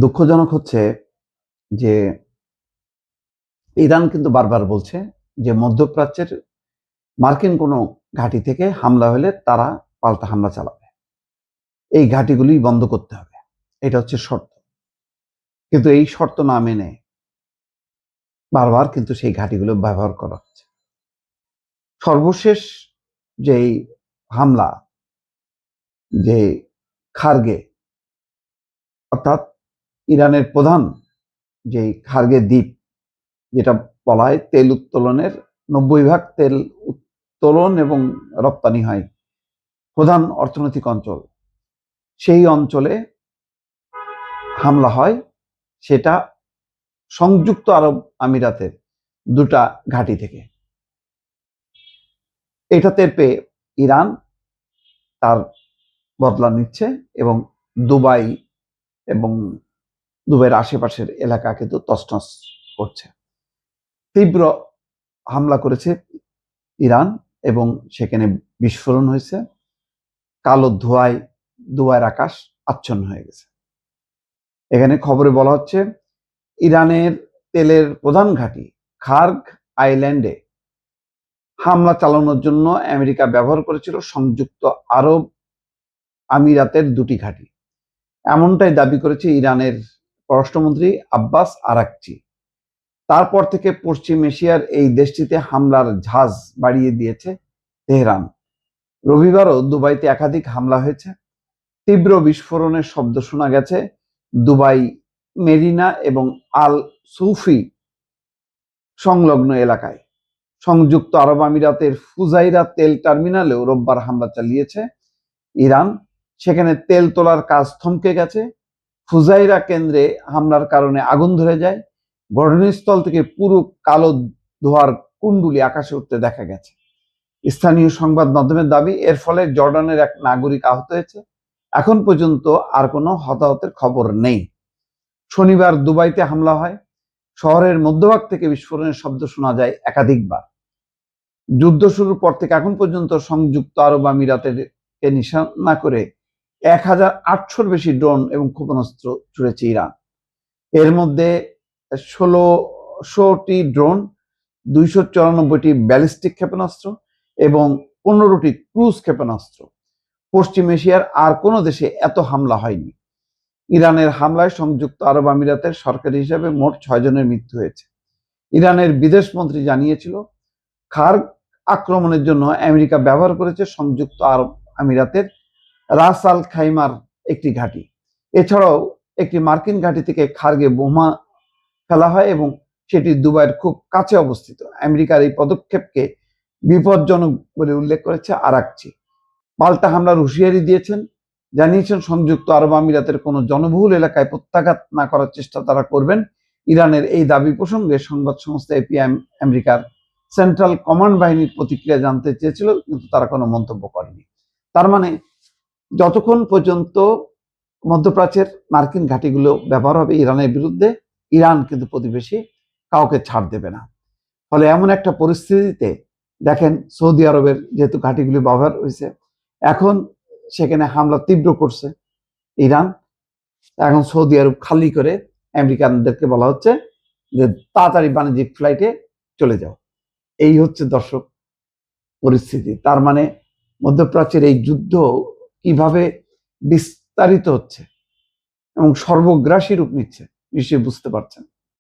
দুঃখজনক হচ্ছে যে ইরান কিন্তু বারবার বলছে যে মধ্যপ্রাচ্যের মার্কিন কোনো ঘাঁটি থেকে হামলা হলে তারা পাল্টা হামলা চালাবে, এই ঘাঁটিগুলি বন্ধ করতে হবে, এটা হচ্ছে শর্ত। কিন্তু এই শর্ত না মেনে বারবার কিন্তু সেই ঘাঁটিগুলো ব্যবহার করা হচ্ছে। সর্বশেষ যেই হামলা, যে খার্গে অর্থাৎ ইরানের প্রধান যে খার্গে দ্বীপ, যেটা বলা হয় তেল উত্তোলনের 90% তেল উত্তোলন এবং রপ্তানি হয়, প্রধান অর্থনৈতিক অঞ্চল, সেই অঞ্চলে হামলা হয়। সেটা সংযুক্ত আরব আমিরাতের দুটা ঘাঁটি থেকে। এটা টের পেয়ে ইরান তার বদলা নিচ্ছে এবং দুবাই এবং দুবাইয়ের আশেপাশের এলাকা কিন্তু তছনছ করছে। তীব্র হামলা করেছে ইরান এবং সেখানে বিস্ফোরণ হয়েছে। কালো ধোঁয়ায় দুবাইয়ের আকাশ আচ্ছন্ন হয়ে গেছে। এখানে খবরে বলা হচ্ছে ইরানের তেলের প্রধান ঘাঁটি খার্গ আইল্যান্ডে হামলা চালানোর জন্য আমেরিকা ব্যবহার করেছিল সংযুক্ত আরব আমিরাতের দুটি ঘাঁটি, এমনটাই দাবি করেছে ইরানের পররাষ্ট্রমন্ত্রী আব্বাস আরাকচি। তারপর থেকে পশ্চিম এশিয়ার এই দেশটিতে হামলার ঝাঁজ বাড়িয়ে দিয়েছে তেহরান। রবিবারও দুবাইতে একাধিক হামলা হয়েছে। তীব্র বিস্ফোরণের শব্দ শোনা গেছে দুবাই মেরিনা এবং আল সুফি সংলগ্ন এলাকায়। সংযুক্ত আরব আমিরাতের ফুজাইরা তেল টার্মিনালেও রোববার হামলা চালিয়েছে ইরান। সেখানে তেল তোলার কাজ থমকে গেছে। ফুজাইরা কেন্দ্রে হামলার কারণে আগুন ধরে যায়। ঘটনাস্থল থেকে পুরো কালো ধোঁয়ার কুণ্ডুলি আকাশে উঠতে দেখা গেছে। স্থানীয় সংবাদ মাধ্যমের দাবি, এর ফলে জর্ডানের এক নাগরিক আহত হয়েছে। এখন পর্যন্ত আর কোনো হতাহতের খবর নেই। শনিবার দুবাইতে হামলা হয়। শহরের মধ্যভাগ থেকে বিস্ফোরণের শব্দ শোনা যায় একাধিকবার। যুদ্ধ শুরুর পর থেকে এখন পর্যন্ত সংযুক্ত আরব আমিরাতকে নিশানা করে 1800-র বেশি ড্রোন এবং ক্ষেপণাস্ত্র ছুড়েছে ইরান। এর মধ্যে 1600টি ড্রোন, 294টি ব্যালিস্টিক ক্ষেপণাস্ত্র এবং 15টি ক্রুজ ক্ষেপণাস্ত্র। পশ্চিম এশিয়ার আর কোনো দেশে এত হামলা হয়নি। ইরানের হামলায় সংযুক্ত আরব আমিরাতের সরকারি হিসাবে মোট 6 জনের মৃত্যু হয়েছে। ইরানের বিদেশমন্ত্রী জানিয়েছিল খার্গ আক্রমণের জন্য আমেরিকা ব্যবহার করেছে সংযুক্ত আরব আমিরাতের রাস আল খাইমার একটি ঘাঁটি। এছাড়াও একটি মার্কিন ঘাঁটি থেকে খার্গে বোমা ফেলা হয় এবং সেটি দুবাইয়ের খুব কাছে অবস্থিত। আমেরিকার এই পদক্ষেপকে বিপজ্জনক বলে উল্লেখ করেছে আরাকচি। পাল্টা হামলার হুঁশিয়ারি দিয়েছেন, জানিয়েছেন সংযুক্ত আরব আমিরাতের কোনো জনবহুল এলাকায় প্রত্যাঘাত না করার চেষ্টা তারা করবেন। ইরানের এই দাবি প্রসঙ্গে সংবাদ সংস্থা এপি আমেরিকার সেন্ট্রাল কমান্ড বাহিনীর প্রতিক্রিয়া জানতে চেয়েছিল, কিন্তু তারা কোনো মন্তব্য করেনি। তার মানে যতক্ষণ পর্যন্ত মধ্যপ্রাচ্যের মার্কিন ঘাঁটিগুলো ব্যবহার হবে ইরানের বিরুদ্ধে, ইরান কিন্তু প্রতিবেশী কাউকে ছাড় দেবে না। ফলে এমন একটা পরিস্থিতিতে দেখেন সৌদি আরবের যেহেতু ঘাঁটিগুলি ব্যবহার হয়েছে, এখন সেখানে হামলা তীব্র করছে ইরান। এখন সৌদি আরব খালি করে আমেরিকানদেরকে বলা হচ্ছে যে তাড়াতাড়ি বাণিজ্যিক ফ্লাইটে চলে যাও। এই হচ্ছে দর্শক পরিস্থিতি। তার মানে মধ্যপ্রাচ্যের এই যুদ্ধ কিভাবে বিস্তারিত হচ্ছে এবং সর্বগ্রাসী রূপ নিচ্ছে নিশ্চয়ই বুঝতে পারছেন।